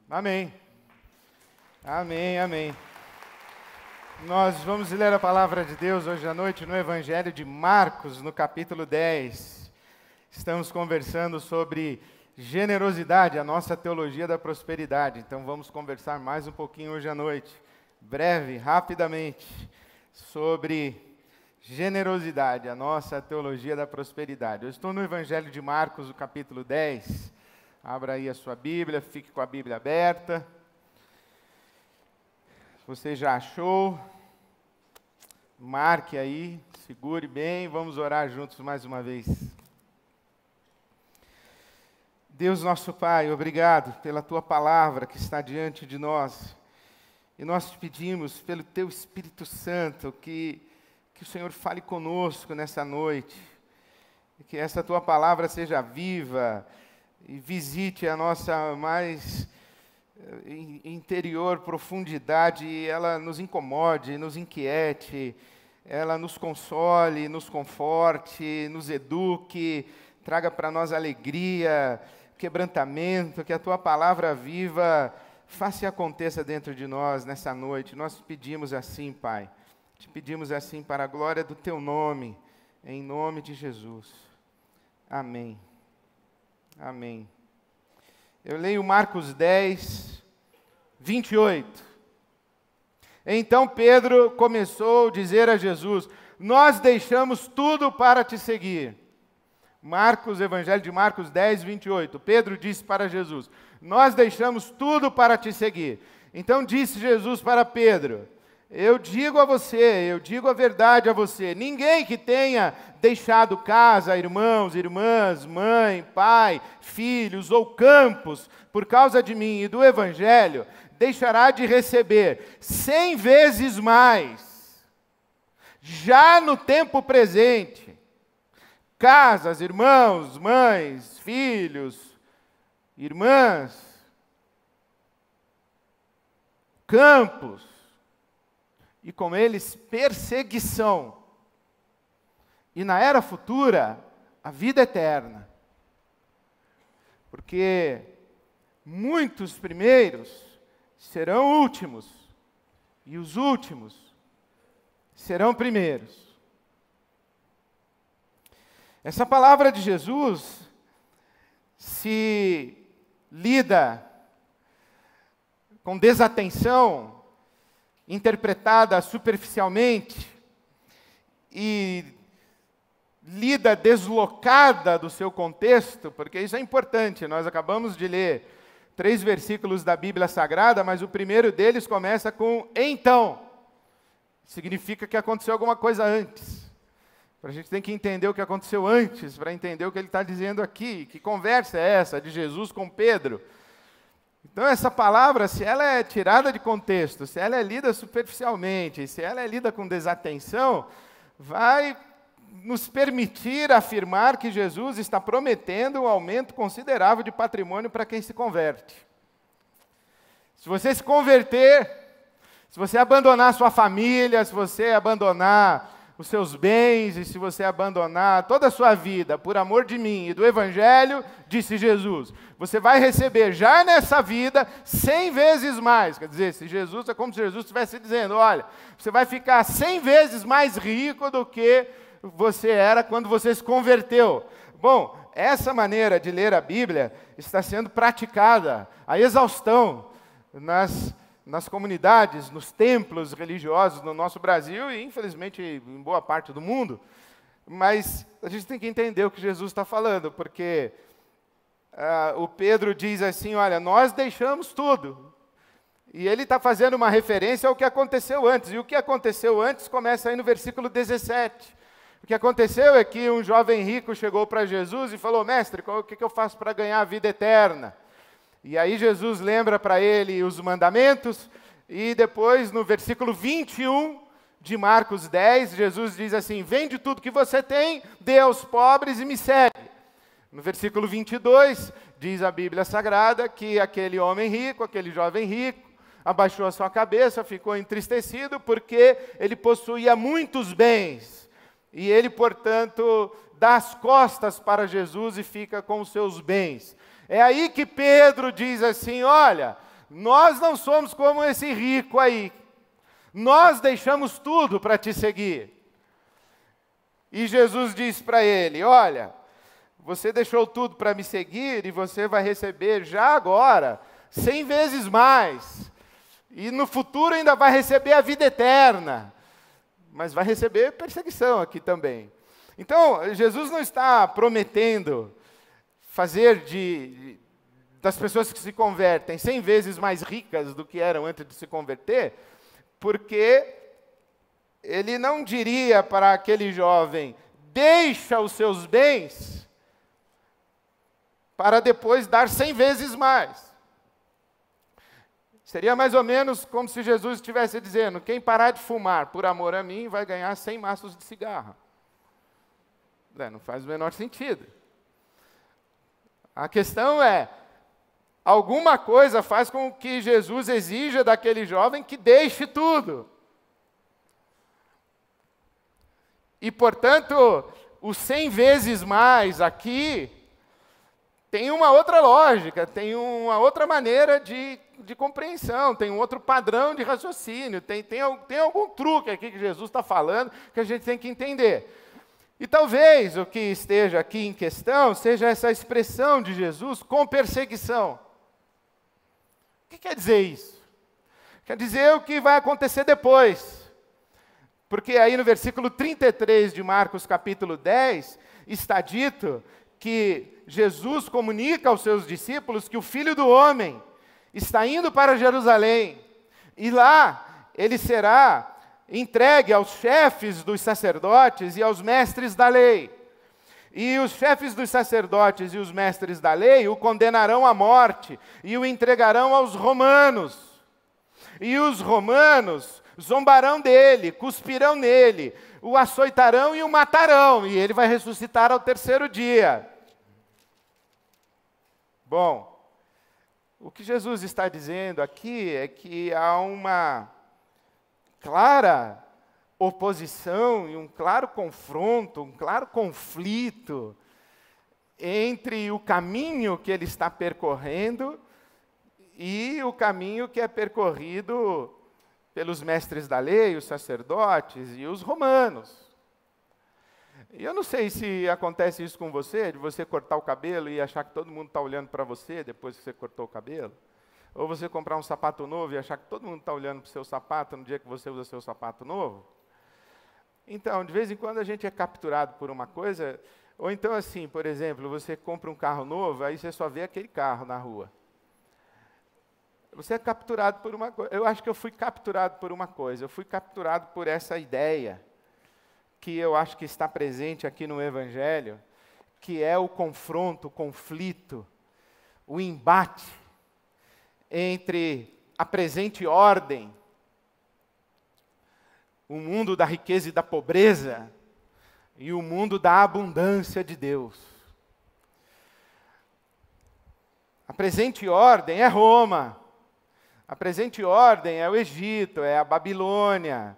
Amém. Amém, amém. Nós vamos ler a palavra de Deus hoje à noite no Evangelho de Marcos, no capítulo 10. Estamos conversando sobre generosidade, a nossa teologia da prosperidade. Então vamos conversar mais um pouquinho hoje à noite, breve, rapidamente, sobre generosidade, a nossa teologia da prosperidade. Eu estou no Evangelho de Marcos, no capítulo 10. Abra aí a sua Bíblia, fique com a Bíblia aberta. Você já achou? Marque aí, segure bem, vamos orar juntos mais uma vez. Deus nosso Pai, obrigado pela Tua palavra que está diante de nós. E nós te pedimos, pelo Teu Espírito Santo, que o Senhor fale conosco nessa noite. E que essa Tua palavra seja viva e visite a nossa mais interior profundidade, e ela nos incomode, nos inquiete, ela nos console, nos conforte, nos eduque, traga para nós alegria, quebrantamento, que a Tua palavra viva faça e aconteça dentro de nós nessa noite. Nós te pedimos assim, Pai, te pedimos assim para a glória do Teu nome, em nome de Jesus. Amém. Amém. Eu leio Marcos 10, 28. Então Pedro começou a dizer a Jesus: nós deixamos tudo para te seguir. Evangelho de Marcos 10, 28. Pedro disse para Jesus: nós deixamos tudo para te seguir. Então disse Jesus para Pedro: eu digo a você, eu digo a verdade a você, ninguém que tenha deixado casa, irmãos, irmãs, mãe, pai, filhos ou campos, por causa de mim e do Evangelho, deixará de receber 100 vezes mais, já no tempo presente, casas, irmãos, mães, filhos, irmãs, campos, e com eles perseguição, e na era futura, a vida eterna. Porque muitos primeiros serão últimos, e os últimos serão primeiros. Essa palavra de Jesus, se lida com desatenção, interpretada superficialmente e lida deslocada do seu contexto, porque isso é importante. Nós acabamos de ler 3 versículos da Bíblia Sagrada, mas o primeiro deles começa com então. Significa que aconteceu alguma coisa antes. A gente tem que entender o que aconteceu antes, para entender o que ele está dizendo aqui. Que conversa é essa de Jesus com Pedro? Então essa palavra, se ela é tirada de contexto, se ela é lida superficialmente, se ela é lida com desatenção, vai nos permitir afirmar que Jesus está prometendo um aumento considerável de patrimônio para quem se converte. Se você se converter, se você abandonar sua família, se você abandonar os seus bens, e se você abandonar toda a sua vida por amor de mim e do Evangelho, disse Jesus, você vai receber já nessa vida 100 vezes mais. Quer dizer, se Jesus, é como se Jesus estivesse dizendo, olha, você vai ficar 100 vezes mais rico do que você era quando você se converteu. Bom, essa maneira de ler a Bíblia está sendo praticada a exaustão nas comunidades, nos templos religiosos no nosso Brasil e, infelizmente, em boa parte do mundo. Mas a gente tem que entender o que Jesus está falando, porque o Pedro diz assim, olha, nós deixamos tudo. E ele está fazendo uma referência ao que aconteceu antes. E o que aconteceu antes começa aí no versículo 17. O que aconteceu é que um jovem rico chegou para Jesus e falou, mestre, o que eu faço para ganhar a vida eterna? E aí Jesus lembra para ele os mandamentos, e depois no versículo 21 de Marcos 10, Jesus diz assim, vende tudo que você tem, dê aos pobres e me segue. No versículo 22, diz a Bíblia Sagrada que aquele homem rico, aquele jovem rico, abaixou a sua cabeça, ficou entristecido porque ele possuía muitos bens. E ele, portanto, dá as costas para Jesus e fica com os seus bens. É aí que Pedro diz assim, olha, nós não somos como esse rico aí. Nós deixamos tudo para te seguir. E Jesus diz para ele, olha, você deixou tudo para me seguir e você vai receber já agora 100 vezes mais. E no futuro ainda vai receber a vida eterna. Mas vai receber perseguição aqui também. Então, Jesus não está prometendo fazer das pessoas que se convertem 100 vezes mais ricas do que eram antes de se converter, porque ele não diria para aquele jovem, deixa os seus bens para depois dar 100 vezes mais. Seria mais ou menos como se Jesus estivesse dizendo, quem parar de fumar por amor a mim vai ganhar 100 maços de cigarro. Não faz o menor sentido. A questão é, alguma coisa faz com que Jesus exija daquele jovem que deixe tudo. E, portanto, os 100 vezes mais aqui tem uma outra lógica, tem uma outra maneira de compreensão, tem um outro padrão de raciocínio, tem algum truque aqui que Jesus está falando que a gente tem que entender. E talvez o que esteja aqui em questão seja essa expressão de Jesus com perseguição. O que quer dizer isso? Quer dizer o que vai acontecer depois. Porque aí no versículo 33 de Marcos capítulo 10, está dito que Jesus comunica aos seus discípulos que o Filho do Homem está indo para Jerusalém. E lá ele será entregue aos chefes dos sacerdotes e aos mestres da lei. E os chefes dos sacerdotes e os mestres da lei o condenarão à morte e o entregarão aos romanos. E os romanos zombarão dele, cuspirão nele, o açoitarão e o matarão, e ele vai ressuscitar ao terceiro dia. Bom, o que Jesus está dizendo aqui é que há uma clara oposição e um claro confronto, um claro conflito entre o caminho que ele está percorrendo e o caminho que é percorrido pelos mestres da lei, os sacerdotes e os romanos. E eu não sei se acontece isso com você, de você cortar o cabelo e achar que todo mundo está olhando para você depois que você cortou o cabelo. Ou você comprar um sapato novo e achar que todo mundo está olhando para o seu sapato no dia que você usa seu sapato novo. Então, de vez em quando a gente é capturado por uma coisa, ou então assim, por exemplo, você compra um carro novo, aí você só vê aquele carro na rua. Você é capturado por uma coisa. Eu acho que eu fui capturado por uma coisa, eu fui capturado por essa ideia, que eu acho que está presente aqui no Evangelho, que é o confronto, o conflito, o embate entre a presente ordem, o mundo da riqueza e da pobreza, e o mundo da abundância de Deus. A presente ordem é Roma, a presente ordem é o Egito, é a Babilônia,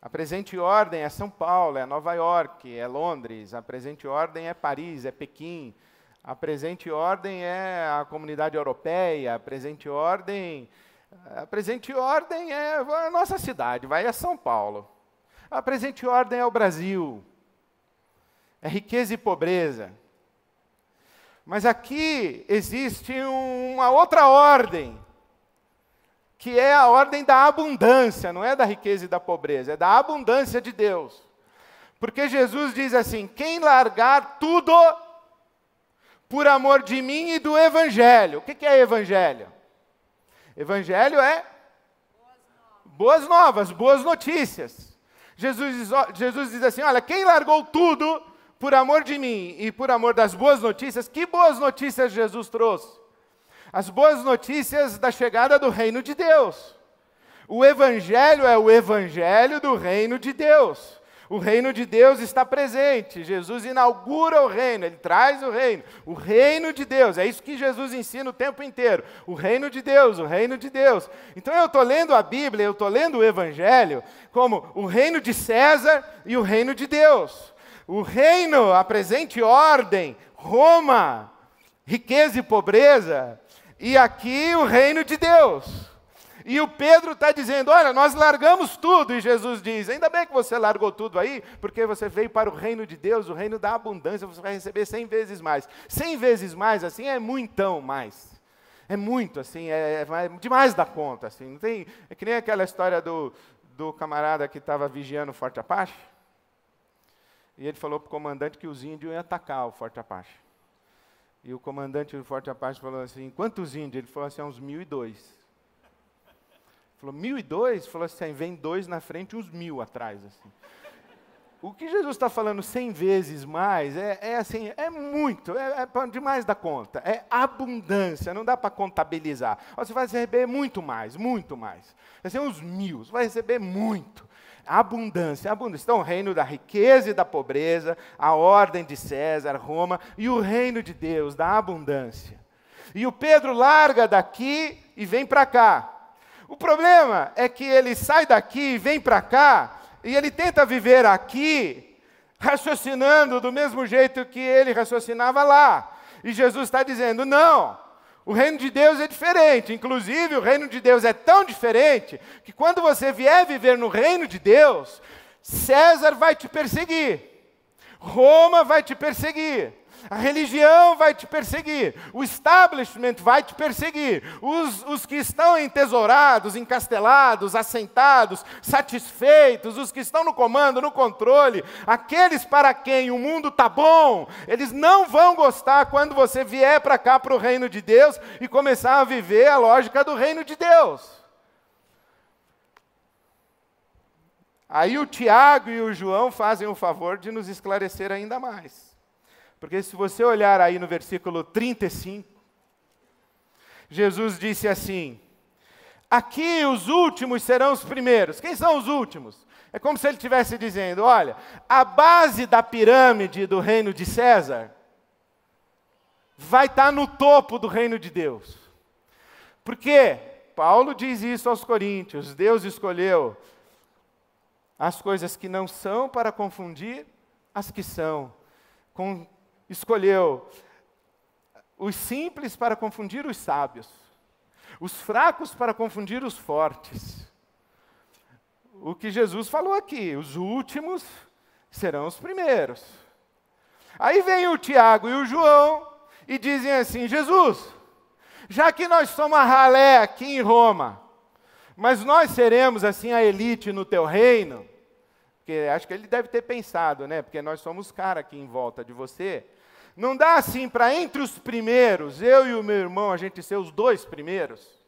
a presente ordem é São Paulo, é Nova York, é Londres, a presente ordem é Paris, é Pequim, a presente ordem é a Comunidade Europeia, a presente ordem é a nossa cidade, vai a São Paulo. A presente ordem é o Brasil, é riqueza e pobreza. Mas aqui existe uma outra ordem, que é a ordem da abundância, não é da riqueza e da pobreza, é da abundância de Deus. Porque Jesus diz assim, quem largar tudo por amor de mim e do Evangelho. O que é Evangelho? Evangelho é boas novas, boas notícias. Jesus diz assim, olha, quem largou tudo por amor de mim e por amor das boas notícias, que boas notícias Jesus trouxe? As boas notícias da chegada do reino de Deus. O Evangelho é o Evangelho do reino de Deus. O reino de Deus está presente. Jesus inaugura o reino, ele traz o reino de Deus. É isso que Jesus ensina o tempo inteiro. O reino de Deus, o reino de Deus. Então eu estou lendo a Bíblia, eu estou lendo o Evangelho como o reino de César e o reino de Deus. O reino, a presente ordem, Roma, riqueza e pobreza, e aqui o reino de Deus. E o Pedro está dizendo, olha, nós largamos tudo. E Jesus diz, ainda bem que você largou tudo aí, porque você veio para o reino de Deus, o reino da abundância, você vai receber 100 vezes mais. 100 vezes mais, assim, é muitão mais. É muito, assim, é demais da conta, assim. Não tem, é que nem aquela história do camarada que estava vigiando o Forte Apache. E ele falou para o comandante que os índios iam atacar o Forte Apache. E o comandante do Forte Apache falou assim, quantos índios? Ele falou assim, uns 1.002. Falou, 1.002? Falou assim, vem 2 na frente e uns 1.000 atrás. Assim. O que Jesus está falando 100 vezes mais, assim, é muito, é demais da conta. É abundância, não dá para contabilizar. Você vai receber muito mais, muito mais. Vai ser uns 1.000, você vai receber muito. Abundância, abundância. Então, o reino da riqueza e da pobreza, a ordem de César, Roma, e o reino de Deus, da abundância. E o Pedro larga daqui e vem para cá. O problema é que ele sai daqui e vem para cá, e ele tenta viver aqui, raciocinando do mesmo jeito que ele raciocinava lá. E Jesus está dizendo, não, o reino de Deus é diferente. Inclusive, o reino de Deus é tão diferente, que quando você vier viver no reino de Deus, César vai te perseguir, Roma vai te perseguir, a religião vai te perseguir, o establishment vai te perseguir, os que estão entesourados, encastelados, assentados, satisfeitos, os que estão no comando, no controle, aqueles para quem o mundo está bom, eles não vão gostar quando você vier para cá, para o reino de Deus, e começar a viver a lógica do reino de Deus. Aí o Tiago e o João fazem o favor de nos esclarecer ainda mais. Porque se você olhar aí no versículo 35, Jesus disse assim, aqui os últimos serão os primeiros. Quem são os últimos? É como se ele estivesse dizendo, olha, a base da pirâmide do reino de César vai estar no topo do reino de Deus. Porque Paulo diz isso aos Coríntios, Deus escolheu as coisas que não são para confundir as que são. Escolheu os simples para confundir os sábios, os fracos para confundir os fortes. O que Jesus falou aqui, os últimos serão os primeiros. Aí vem o Tiago e o João e dizem assim, Jesus, já que nós somos a ralé aqui em Roma, mas nós seremos assim a elite no teu reino, porque acho que ele deve ter pensado, né? Porque nós somos cara aqui em volta de você. Não dá assim para entre os primeiros, eu e o meu irmão, a gente ser os 2 primeiros?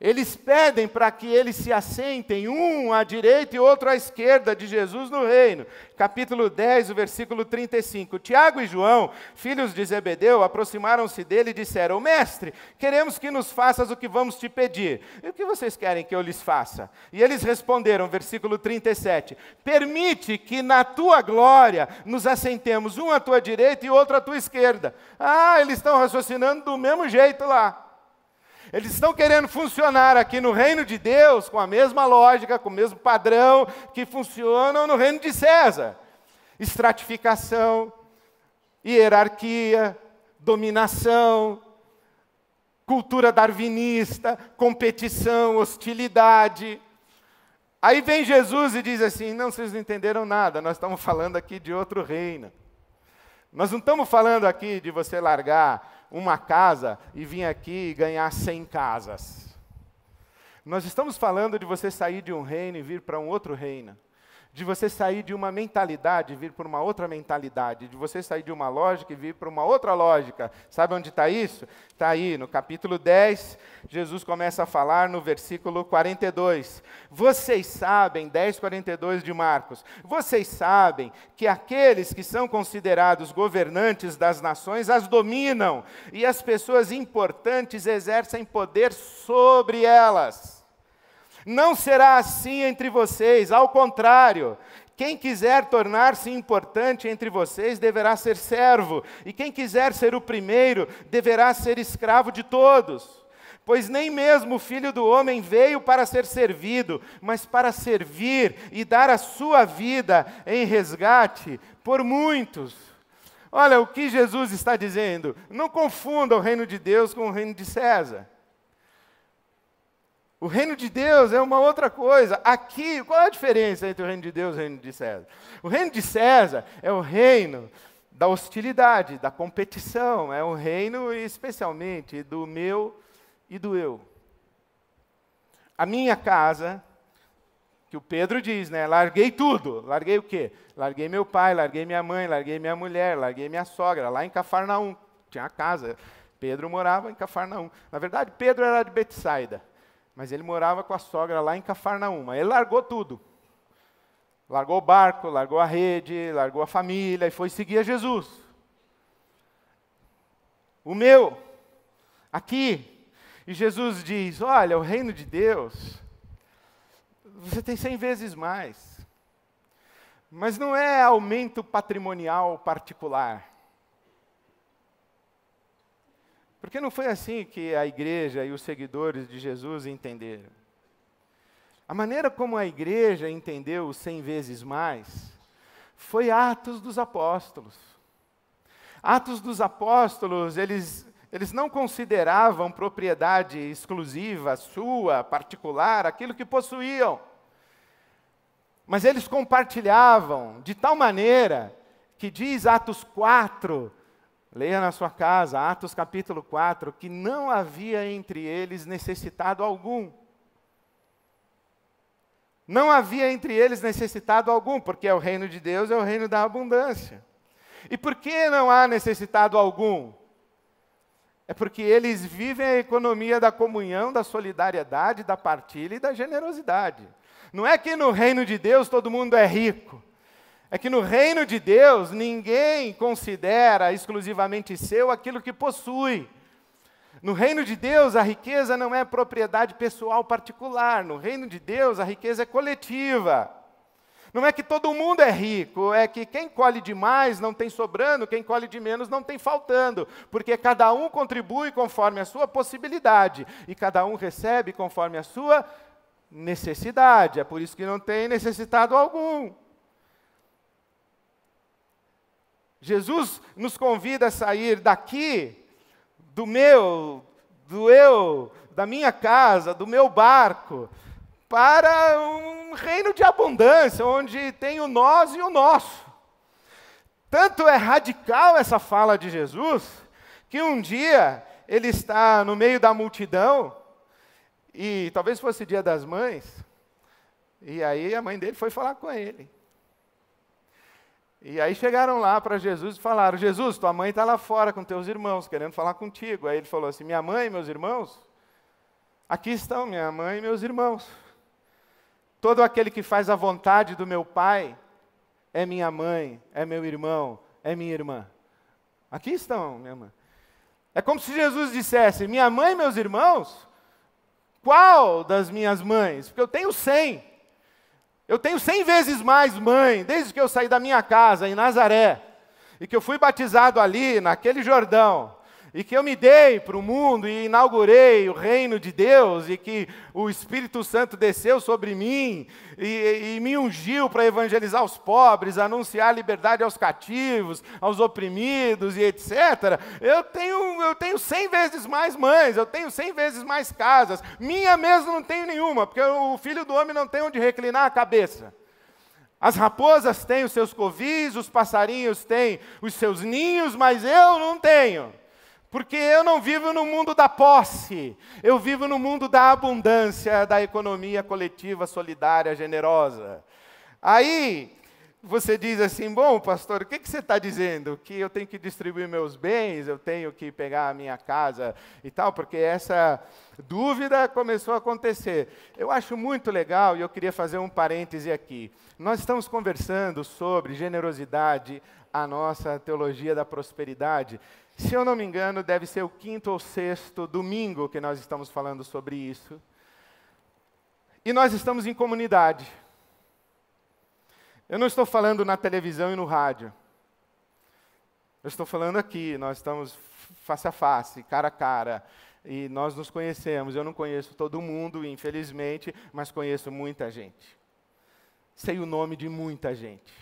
Eles pedem para que eles se assentem, um à direita e outro à esquerda de Jesus no reino. Capítulo 10, o versículo 35. Tiago e João, filhos de Zebedeu, aproximaram-se dele e disseram, mestre, queremos que nos faças o que vamos te pedir. E o que vocês querem que eu lhes faça? E eles responderam, versículo 37, permite que na tua glória nos assentemos, um à tua direita e outro à tua esquerda. Ah, eles estão raciocinando do mesmo jeito lá. Eles estão querendo funcionar aqui no reino de Deus com a mesma lógica, com o mesmo padrão que funcionam no reino de César. Estratificação, hierarquia, dominação, cultura darwinista, competição, hostilidade. Aí vem Jesus e diz assim, não, vocês não entenderam nada, nós estamos falando aqui de outro reino. Nós não estamos falando aqui de você largar uma casa e vir aqui e ganhar 100 casas. Nós estamos falando de você sair de um reino e vir para um outro reino. De você sair de uma mentalidade e vir para uma outra mentalidade. De você sair de uma lógica e vir para uma outra lógica. Sabe onde está isso? Está aí, no capítulo 10, Jesus começa a falar no versículo 42. Vocês sabem, 10:42 de Marcos, vocês sabem que aqueles que são considerados governantes das nações as dominam, e as pessoas importantes exercem poder sobre elas. Não será assim entre vocês, ao contrário, quem quiser tornar-se importante entre vocês deverá ser servo, e quem quiser ser o primeiro deverá ser escravo de todos. Pois nem mesmo o Filho do Homem veio para ser servido, mas para servir e dar a sua vida em resgate por muitos. Olha o que Jesus está dizendo. Não confunda o reino de Deus com o reino de César. O reino de Deus é uma outra coisa. Aqui, qual é a diferença entre o reino de Deus e o reino de César? O reino de César é o reino da hostilidade, da competição. É o reino, especialmente, do meu e do eu. A minha casa, que o Pedro diz, né? Larguei tudo. Larguei o quê? Larguei meu pai, larguei minha mãe, larguei minha mulher, larguei minha sogra, lá em Cafarnaum. Tinha a casa. Pedro morava em Cafarnaum. Na verdade, Pedro era de Betsaida, mas ele morava com a sogra lá em Cafarnaum. Ele largou tudo. Largou o barco, largou a rede, largou a família e foi seguir a Jesus. O meu, aqui. E Jesus diz, olha, o reino de Deus, você tem 100 vezes mais. Mas não é aumento patrimonial particular. Porque não foi assim que a igreja e os seguidores de Jesus entenderam. A maneira como a igreja entendeu os 100 vezes mais foi Atos dos Apóstolos. Atos dos Apóstolos, eles não consideravam propriedade exclusiva, sua, particular, aquilo que possuíam. Mas eles compartilhavam de tal maneira que diz Atos 4, leia na sua casa, Atos capítulo 4, que não havia entre eles necessitado algum. Não havia entre eles necessitado algum, porque o reino de Deus é o reino da abundância. E por que não há necessitado algum? É porque eles vivem a economia da comunhão, da solidariedade, da partilha e da generosidade. Não é que no reino de Deus todo mundo é rico. É que no reino de Deus ninguém considera exclusivamente seu aquilo que possui. No reino de Deus a riqueza não é propriedade pessoal particular. No reino de Deus a riqueza é coletiva. Não é que todo mundo é rico, é que quem colhe demais não tem sobrando, quem colhe de menos não tem faltando, porque cada um contribui conforme a sua possibilidade, e cada um recebe conforme a sua necessidade. É por isso que não tem necessitado algum. Jesus nos convida a sair daqui, do meu, do eu, da minha casa, do meu barco, para um reino de abundância, onde tem o nós e o nosso. Tanto é radical essa fala de Jesus, que um dia ele está no meio da multidão, e talvez fosse dia das mães, e aí a mãe dele foi falar com ele. E aí chegaram lá para Jesus e falaram, Jesus, tua mãe está lá fora com teus irmãos, querendo falar contigo. Aí ele falou assim, minha mãe e meus irmãos? Aqui estão minha mãe e meus irmãos. Todo aquele que faz a vontade do meu Pai é minha mãe, é meu irmão, é minha irmã. Aqui estão, minha mãe. É como se Jesus dissesse, minha mãe e meus irmãos? Qual das minhas mães? Porque eu tenho 100. Eu tenho 100 vezes mais mãe, desde que eu saí da minha casa em Nazaré, e que eu fui batizado ali, naquele Jordão, e que eu me dei para o mundo e inaugurei o reino de Deus, e que o Espírito Santo desceu sobre mim e me ungiu para evangelizar os pobres, anunciar liberdade aos cativos, aos oprimidos e etc. Eu tenho 100 vezes mais mães, eu tenho 100 vezes mais casas. Minha mesmo não tenho nenhuma, porque o filho do homem não tem onde reclinar a cabeça. As raposas têm os seus covis, os passarinhos têm os seus ninhos, mas eu não tenho. Porque eu não vivo no mundo da posse, eu vivo no mundo da abundância, da economia coletiva, solidária, generosa. Aí você diz assim, bom, pastor, o que você está dizendo? Que eu tenho que distribuir meus bens, eu tenho que pegar a minha casa e tal, porque essa dúvida começou a acontecer. Eu acho muito legal, e eu queria fazer um parêntese aqui. Nós estamos conversando sobre generosidade, a nossa teologia da prosperidade. Se eu não me engano, deve ser o 5º ou 6º domingo que nós estamos falando sobre isso. E nós estamos em comunidade. Eu não estou falando na televisão e no rádio. Eu estou falando aqui, nós estamos face a face, cara a cara. E nós nos conhecemos. Eu não conheço todo mundo, infelizmente, mas conheço muita gente. Sei o nome de muita gente.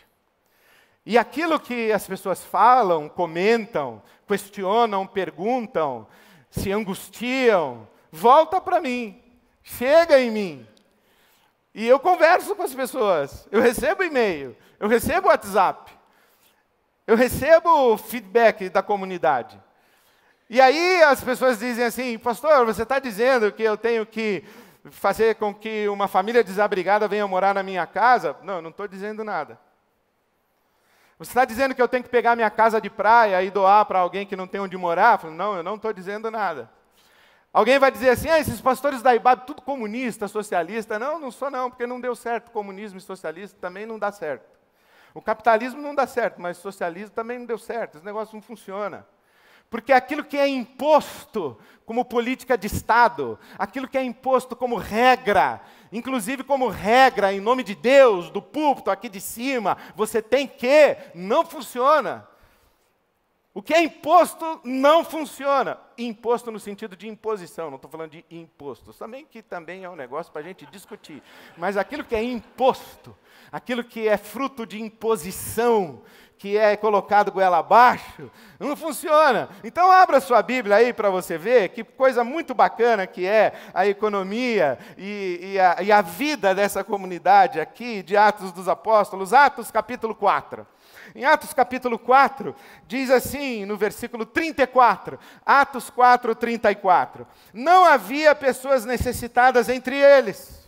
E aquilo que as pessoas falam, comentam, questionam, perguntam, se angustiam, volta para mim, chega em mim. E eu converso com as pessoas, eu recebo e-mail, eu recebo WhatsApp, eu recebo feedback da comunidade. E aí as pessoas dizem assim, pastor, você está dizendo que eu tenho que fazer com que uma família desabrigada venha morar na minha casa? Não, eu não estou dizendo nada. Você está dizendo que eu tenho que pegar minha casa de praia e doar para alguém que não tem onde morar? Eu falo, não, eu não estou dizendo nada. Alguém vai dizer assim, esses pastores da IBAB, tudo comunista, socialista. Não, não sou não, porque não deu certo. Comunismo e socialista também não dá certo. O capitalismo não dá certo, mas o socialismo também não deu certo. Esse negócio não funciona. Porque aquilo que é imposto como política de Estado, aquilo que é imposto como regra, inclusive como regra em nome de Deus, do púlpito aqui de cima, você tem que, não funciona. O que é imposto não funciona. Imposto no sentido de imposição, não estou falando de impostos. Também é um negócio para a gente discutir. Mas aquilo que é imposto, aquilo que é fruto de imposição, que é colocado goela abaixo, não funciona. Então abra sua Bíblia aí para você ver que coisa muito bacana que é a economia e a vida dessa comunidade aqui, de Atos dos Apóstolos, Atos capítulo 4. Em Atos capítulo 4, diz assim, no versículo 34, Atos 4, 34, não havia pessoas necessitadas entre eles.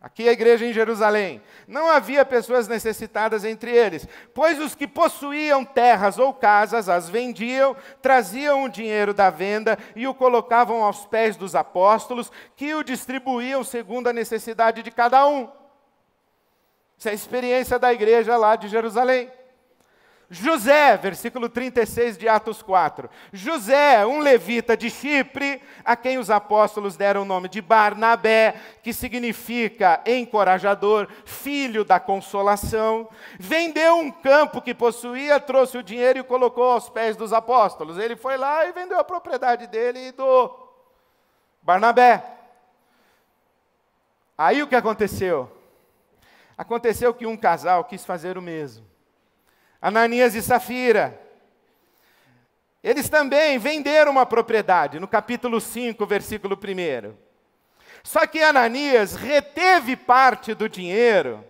Aqui é a igreja em Jerusalém. Não havia pessoas necessitadas entre eles, pois os que possuíam terras ou casas as vendiam, traziam o dinheiro da venda e o colocavam aos pés dos apóstolos, que o distribuíam segundo a necessidade de cada um. Essa é a experiência da igreja lá de Jerusalém. José, versículo 36 de Atos 4. José, um levita de Chipre, a quem os apóstolos deram o nome de Barnabé, que significa encorajador, filho da consolação, vendeu um campo que possuía, trouxe o dinheiro e o colocou aos pés dos apóstolos. Ele foi lá e vendeu a propriedade dele e doou. Barnabé. Aí o que aconteceu? Aconteceu que um casal quis fazer o mesmo. Ananias e Safira. Eles também venderam uma propriedade, no capítulo 5, versículo 1. Só que Ananias reteve parte do dinheiro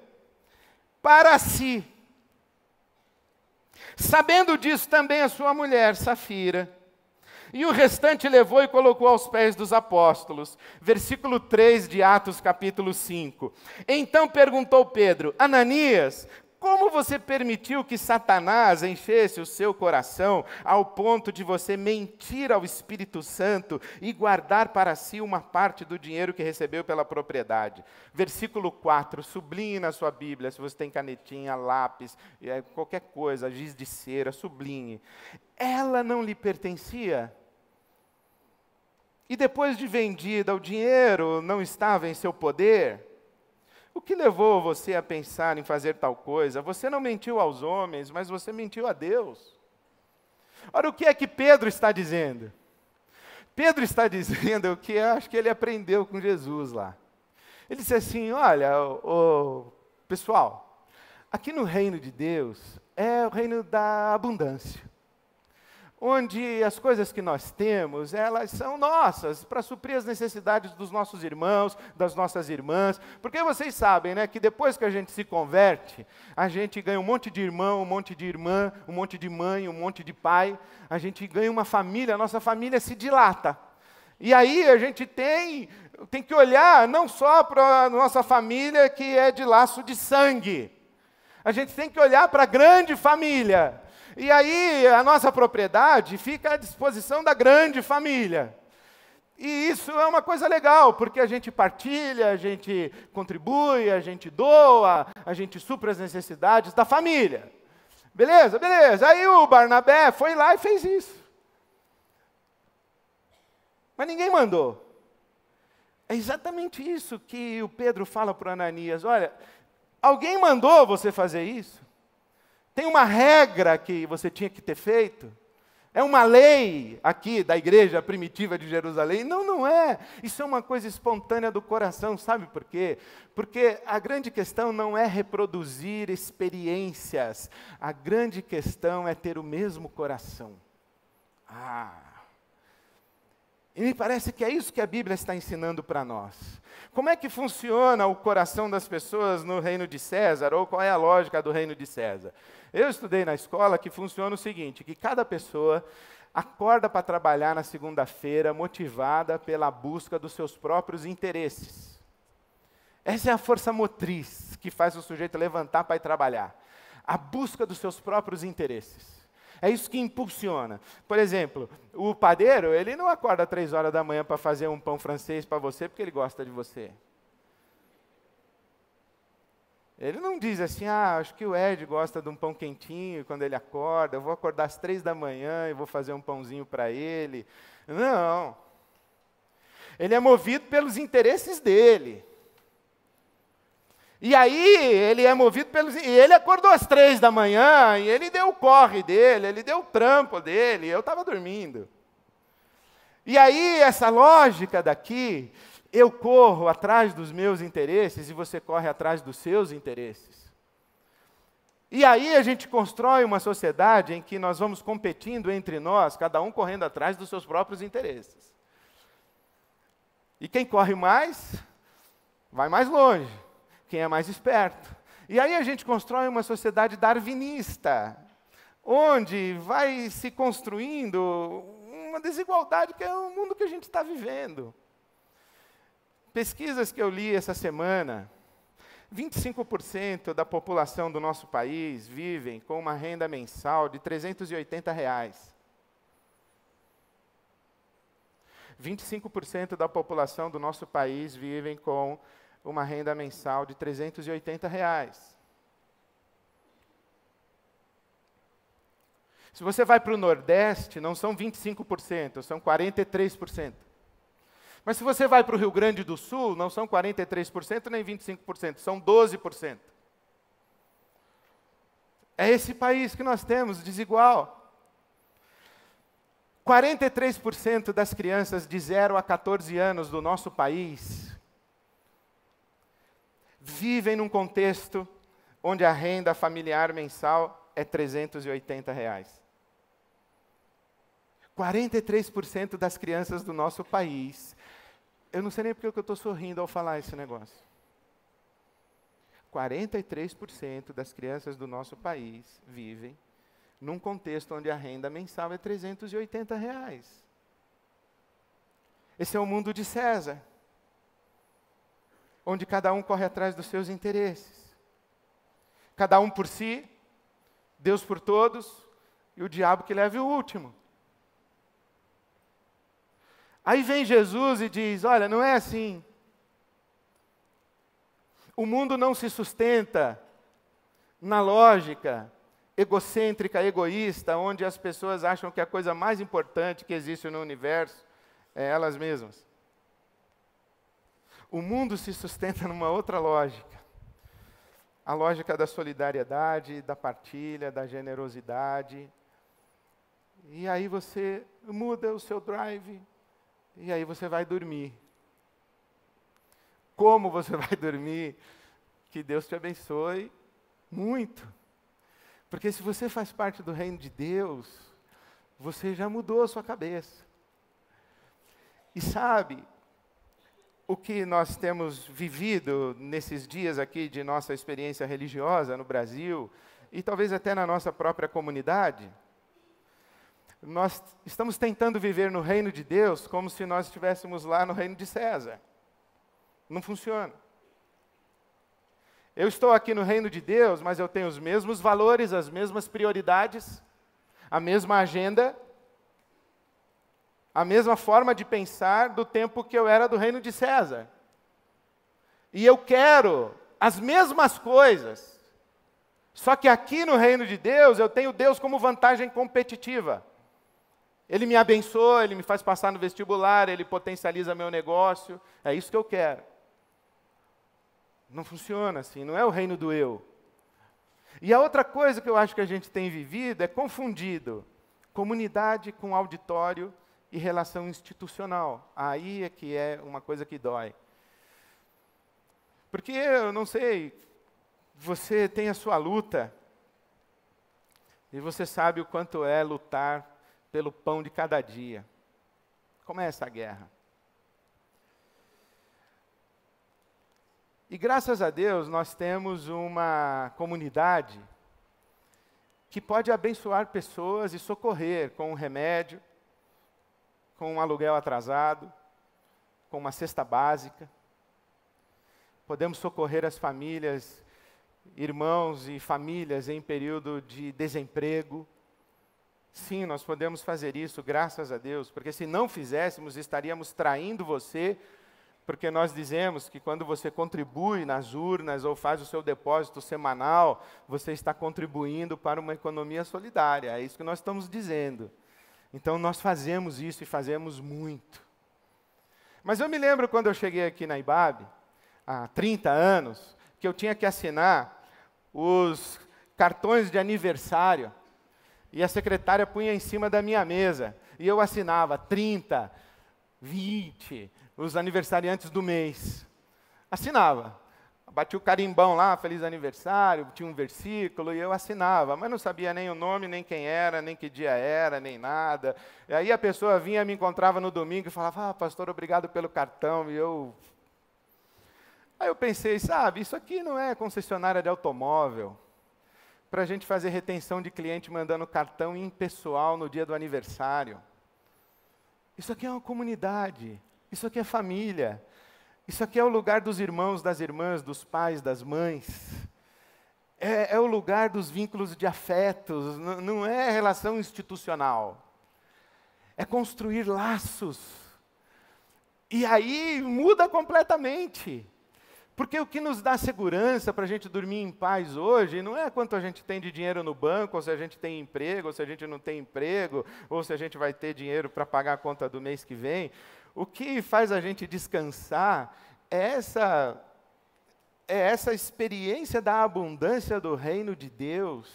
para si. Sabendo disso também a sua mulher, Safira. E o restante levou e colocou aos pés dos apóstolos. Versículo 3 de Atos capítulo 5. Então perguntou Pedro, Ananias, como você permitiu que Satanás enchesse o seu coração ao ponto de você mentir ao Espírito Santo e guardar para si uma parte do dinheiro que recebeu pela propriedade? Versículo 4, sublinhe na sua Bíblia, se você tem canetinha, lápis, qualquer coisa, giz de cera, sublinhe. Ela não lhe pertencia? E depois de vendida, o dinheiro não estava em seu poder? O que levou você a pensar em fazer tal coisa? Você não mentiu aos homens, mas você mentiu a Deus. Ora, o que é que Pedro está dizendo? Pedro está dizendo o que eu acho que ele aprendeu com Jesus lá. Ele disse assim, olha, pessoal, aqui no reino de Deus é o reino da abundância. Onde as coisas que nós temos, elas são nossas, para suprir as necessidades dos nossos irmãos, das nossas irmãs. Porque vocês sabem, né, que depois que a gente se converte, a gente ganha um monte de irmão, um monte de irmã, um monte de mãe, um monte de pai. A gente ganha uma família, a nossa família se dilata. E aí a gente tem que olhar não só para a nossa família que é de laço de sangue. A gente tem que olhar para a grande família. E aí a nossa propriedade fica à disposição da grande família. E isso é uma coisa legal, porque a gente partilha, a gente contribui, a gente doa, a gente supra as necessidades da família. Beleza? Beleza. Aí o Barnabé foi lá e fez isso. Mas ninguém mandou. É exatamente isso que o Pedro fala para o Ananias. Olha, alguém mandou você fazer isso? Tem uma regra que você tinha que ter feito? É uma lei aqui da igreja primitiva de Jerusalém? Não, não é. Isso é uma coisa espontânea do coração, sabe por quê? Porque a grande questão não é reproduzir experiências, a grande questão é ter o mesmo coração. E me parece que é isso que a Bíblia está ensinando para nós. Como é que funciona o coração das pessoas no reino de César, ou qual é a lógica do reino de César? Eu estudei na escola que funciona o seguinte, que cada pessoa acorda para trabalhar na segunda-feira motivada pela busca dos seus próprios interesses. Essa é a força motriz que faz o sujeito levantar para ir trabalhar. A busca dos seus próprios interesses. É isso que impulsiona. Por exemplo, o padeiro, ele não acorda 3 horas da manhã para fazer um pão francês para você porque ele gosta de você. Ele não diz assim, acho que o Ed gosta de um pão quentinho quando ele acorda, eu vou acordar às 3 da manhã e vou fazer um pãozinho para ele. Não. Ele é movido pelos interesses dele. E aí, ele é movido pelos... E ele acordou às 3 da manhã, e ele deu o corre dele, ele deu o trampo dele, eu estava dormindo. E aí, essa lógica daqui, eu corro atrás dos meus interesses, e você corre atrás dos seus interesses. E aí, a gente constrói uma sociedade em que nós vamos competindo entre nós, cada um correndo atrás dos seus próprios interesses. E quem corre mais, vai mais longe. Quem é mais esperto. E aí a gente constrói uma sociedade darwinista, onde vai se construindo uma desigualdade que é o mundo que a gente está vivendo. Pesquisas que eu li essa semana, 25% da população do nosso país vivem com uma renda mensal de R$380. 25% da população do nosso país vivem com uma renda mensal de R$380. Se você vai para o Nordeste, não são 25%, são 43%. Mas se você vai para o Rio Grande do Sul, não são 43% nem 25%, são 12%. É esse país que nós temos, desigual. 43% das crianças de 0 a 14 anos do nosso país vivem num contexto onde a renda familiar mensal é R$380. 43% das crianças do nosso país. Eu não sei nem porque eu estou sorrindo ao falar esse negócio. 43% das crianças do nosso país vivem num contexto onde a renda mensal é R$380. Esse é o mundo de César, onde cada um corre atrás dos seus interesses. Cada um por si, Deus por todos, e o diabo que leve o último. Aí vem Jesus e diz, olha, não é assim. O mundo não se sustenta na lógica egocêntrica, egoísta, onde as pessoas acham que a coisa mais importante que existe no universo é elas mesmas. O mundo se sustenta numa outra lógica. A lógica da solidariedade, da partilha, da generosidade. E aí você muda o seu drive, e aí você vai dormir. Como você vai dormir? Que Deus te abençoe muito. Porque se você faz parte do reino de Deus, você já mudou a sua cabeça. E sabe, o que nós temos vivido nesses dias aqui de nossa experiência religiosa no Brasil, e talvez até na nossa própria comunidade, nós estamos tentando viver no reino de Deus como se nós estivéssemos lá no reino de César. Não funciona. Eu estou aqui no reino de Deus, mas eu tenho os mesmos valores, as mesmas prioridades, a mesma agenda, a mesma forma de pensar do tempo que eu era do reino de César. E eu quero as mesmas coisas, só que aqui no reino de Deus, eu tenho Deus como vantagem competitiva. Ele me abençoa, Ele me faz passar no vestibular, Ele potencializa meu negócio, é isso que eu quero. Não funciona assim, não é o reino do eu. E a outra coisa que eu acho que a gente tem vivido é confundido Comunidade com auditório e relação institucional. Aí é que é uma coisa que dói. Porque, eu não sei, você tem a sua luta, e você sabe o quanto é lutar pelo pão de cada dia. Como é essa guerra? E graças a Deus, nós temos uma comunidade que pode abençoar pessoas e socorrer com um remédio, com um aluguel atrasado, com uma cesta básica. Podemos socorrer as famílias, irmãos e famílias em período de desemprego. Sim, nós podemos fazer isso, graças a Deus, porque se não fizéssemos, estaríamos traindo você, porque nós dizemos que quando você contribui nas urnas ou faz o seu depósito semanal, você está contribuindo para uma economia solidária. É isso que nós estamos dizendo. Então, nós fazemos isso e fazemos muito. Mas eu me lembro quando eu cheguei aqui na IBAB, há 30 anos, que eu tinha que assinar os cartões de aniversário, e a secretária punha em cima da minha mesa, e eu assinava 30, 20, os aniversariantes do mês. Assinava. Bati o carimbão lá, feliz aniversário, tinha um versículo, e eu assinava, mas não sabia nem o nome, nem quem era, nem que dia era, nem nada. E aí a pessoa vinha, me encontrava no domingo e falava, pastor, obrigado pelo cartão, e Aí eu pensei, sabe, isso aqui não é concessionária de automóvel, para a gente fazer retenção de cliente mandando cartão impessoal no dia do aniversário. Isso aqui é uma comunidade, isso aqui é família, isso aqui é o lugar dos irmãos, das irmãs, dos pais, das mães. É o lugar dos vínculos de afetos, não é relação institucional. É construir laços. E aí muda completamente. Porque o que nos dá segurança para a gente dormir em paz hoje não é quanto a gente tem de dinheiro no banco, ou se a gente tem emprego, ou se a gente não tem emprego, ou se a gente vai ter dinheiro para pagar a conta do mês que vem. O que faz a gente descansar é essa experiência da abundância do reino de Deus,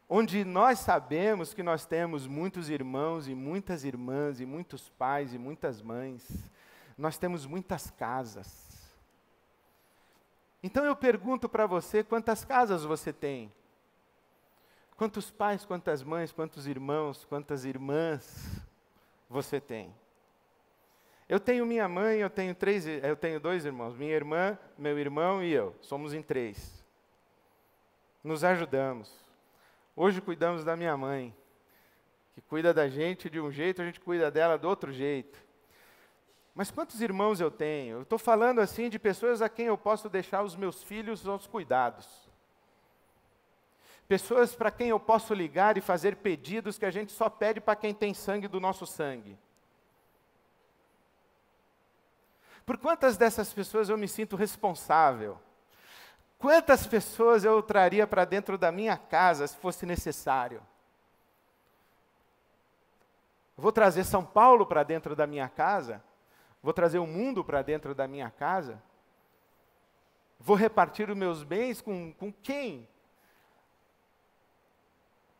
onde nós sabemos que nós temos muitos irmãos e muitas irmãs, e muitos pais e muitas mães. Nós temos muitas casas. Então eu pergunto para você, quantas casas você tem? Quantos pais, quantas mães, quantos irmãos, quantas irmãs você tem? Eu tenho minha mãe, eu tenho 2 irmãos, minha irmã, meu irmão e eu, somos em 3. Nos ajudamos. Hoje cuidamos da minha mãe, que cuida da gente de um jeito, a gente cuida dela do outro jeito. Mas quantos irmãos eu tenho? Eu estou falando assim de pessoas a quem eu posso deixar os meus filhos aos cuidados. Pessoas para quem eu posso ligar e fazer pedidos que a gente só pede para quem tem sangue do nosso sangue. Por quantas dessas pessoas eu me sinto responsável? Quantas pessoas eu traria para dentro da minha casa se fosse necessário? Vou trazer São Paulo para dentro da minha casa? Vou trazer o mundo para dentro da minha casa? Vou repartir os meus bens com quem?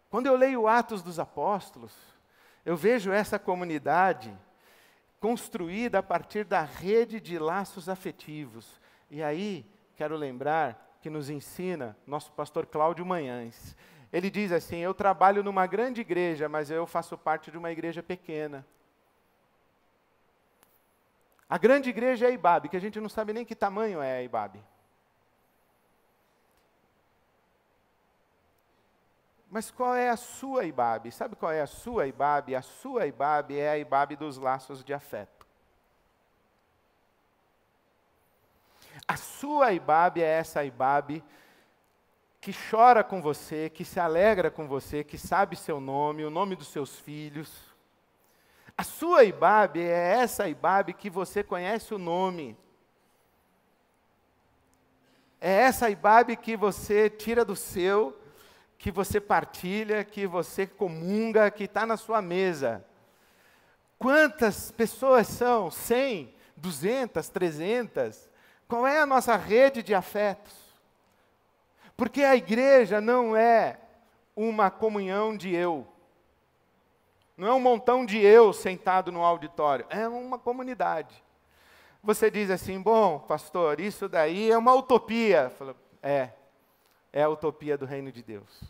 Quando eu leio Atos dos Apóstolos, eu vejo essa comunidade construída a partir da rede de laços afetivos. E aí, quero lembrar que nos ensina nosso pastor Cláudio Manhães. Ele diz assim, eu trabalho numa grande igreja, mas eu faço parte de uma igreja pequena. A grande igreja é a IBAB, que a gente não sabe nem que tamanho é a IBAB. Mas qual é a sua IBAB? Sabe qual é a sua IBAB? A sua IBAB é a IBAB dos laços de afeto. A sua IBAB é essa IBAB que chora com você, que se alegra com você, que sabe seu nome, o nome dos seus filhos. A sua IBAB é essa IBAB que você conhece o nome. É essa IBAB que você tira do seu, que você partilha, que você comunga, que está na sua mesa. Quantas pessoas são? 100, 200, 300? Qual é a nossa rede de afetos? Porque a igreja não é uma comunhão de eu. Não é um montão de eu sentado no auditório, é uma comunidade. Você diz assim, bom, pastor, isso daí é uma utopia. Falo, é a utopia do reino de Deus.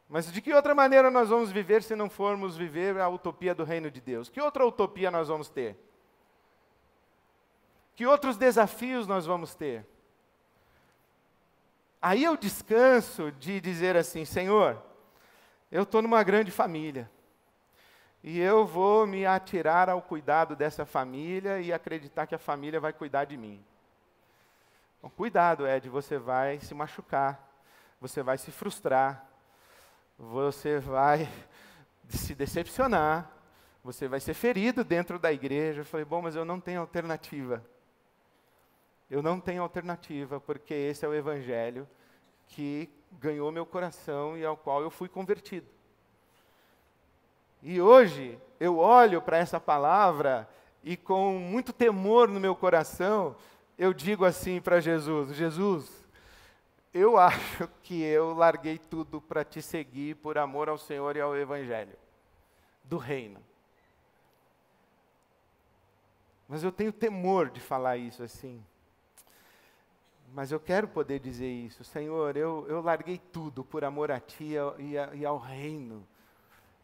Mas de que outra maneira nós vamos viver se não formos viver a utopia do reino de Deus? Que outra utopia nós vamos ter? Que outros desafios nós vamos ter? Aí eu descanso de dizer assim, Senhor, eu estou numa grande família. E eu vou me atirar ao cuidado dessa família e acreditar que a família vai cuidar de mim. Bom, cuidado, Ed, você vai se machucar, você vai se frustrar, você vai se decepcionar, você vai ser ferido dentro da igreja. Eu falei, bom, mas eu não tenho alternativa. Eu não tenho alternativa, porque esse é o evangelho que ganhou meu coração e ao qual eu fui convertido. E hoje eu olho para essa palavra e com muito temor no meu coração, eu digo assim para Jesus, Jesus, eu acho que eu larguei tudo para te seguir por amor ao Senhor e ao Evangelho do reino. Mas eu tenho temor de falar isso assim. Mas eu quero poder dizer isso, Senhor, eu larguei tudo por amor a Ti e ao reino.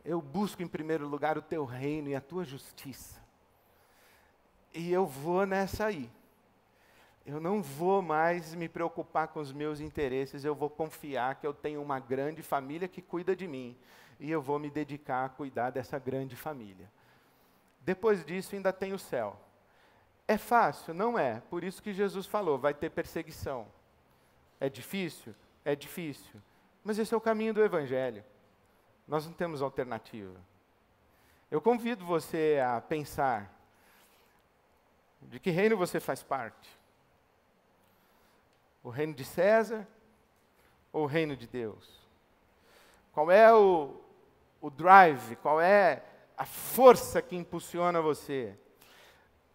Eu busco em primeiro lugar o Teu reino e a Tua justiça. E eu vou nessa aí. Eu não vou mais me preocupar com os meus interesses, eu vou confiar que eu tenho uma grande família que cuida de mim. E eu vou me dedicar a cuidar dessa grande família. Depois disso ainda tem o céu. É fácil? Não é. Por isso que Jesus falou, vai ter perseguição. É difícil? É difícil. Mas esse é o caminho do Evangelho. Nós não temos alternativa. Eu convido você a pensar, de que reino você faz parte? O reino de César ou o reino de Deus? Qual é o drive, qual é a força que impulsiona você?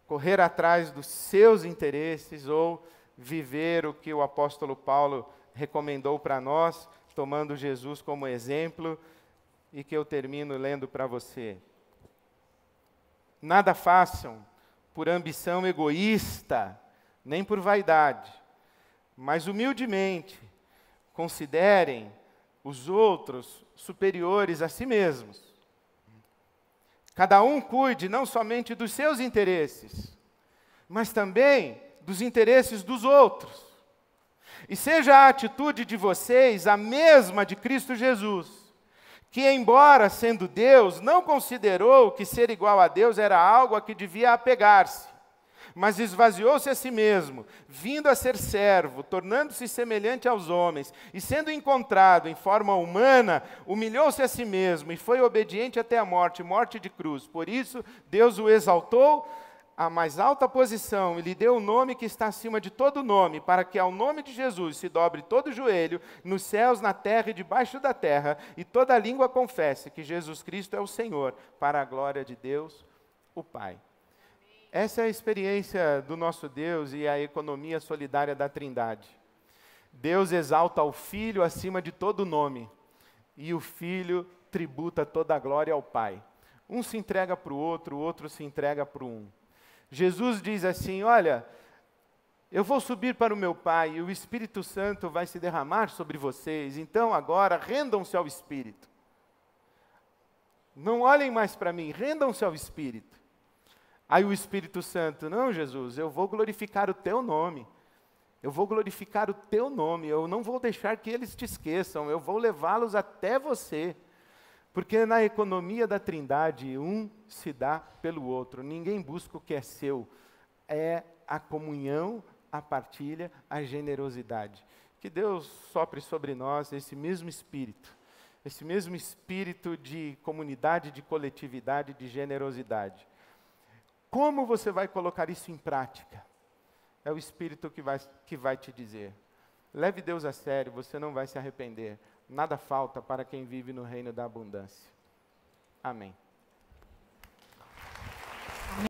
Correr atrás dos seus interesses ou viver o que o apóstolo Paulo recomendou para nós, tomando Jesus como exemplo, e que eu termino lendo para você. Nada façam por ambição egoísta, nem por vaidade, mas humildemente considerem os outros superiores a si mesmos. Cada um cuide não somente dos seus interesses, mas também dos interesses dos outros. E seja a atitude de vocês a mesma de Cristo Jesus, que, embora sendo Deus, não considerou que ser igual a Deus era algo a que devia apegar-se, mas esvaziou-se a si mesmo, vindo a ser servo, tornando-se semelhante aos homens, e sendo encontrado em forma humana, humilhou-se a si mesmo, e foi obediente até a morte, morte de cruz. Por isso, Deus o exaltou à mais alta posição, e lhe deu o nome que está acima de todo nome, para que ao nome de Jesus se dobre todo o joelho, nos céus, na terra e debaixo da terra, e toda língua confesse que Jesus Cristo é o Senhor, para a glória de Deus, o Pai. Essa é a experiência do nosso Deus e a economia solidária da Trindade. Deus exalta o Filho acima de todo nome, e o Filho tributa toda a glória ao Pai. Um se entrega para o outro se entrega para um. Jesus diz assim, olha, eu vou subir para o meu Pai e o Espírito Santo vai se derramar sobre vocês, então agora rendam-se ao Espírito. Não olhem mais para mim, rendam-se ao Espírito. Aí o Espírito Santo, não, Jesus, eu vou glorificar o teu nome. Eu vou glorificar o teu nome, eu não vou deixar que eles te esqueçam, eu vou levá-los até você. Porque na economia da Trindade, um se dá pelo outro. Ninguém busca o que é seu. É a comunhão, a partilha, a generosidade. Que Deus sopre sobre nós esse mesmo espírito de comunidade, de coletividade, de generosidade. Como você vai colocar isso em prática? É o Espírito que vai te dizer. Leve Deus a sério, você não vai se arrepender. Nada falta para quem vive no reino da abundância. Amém.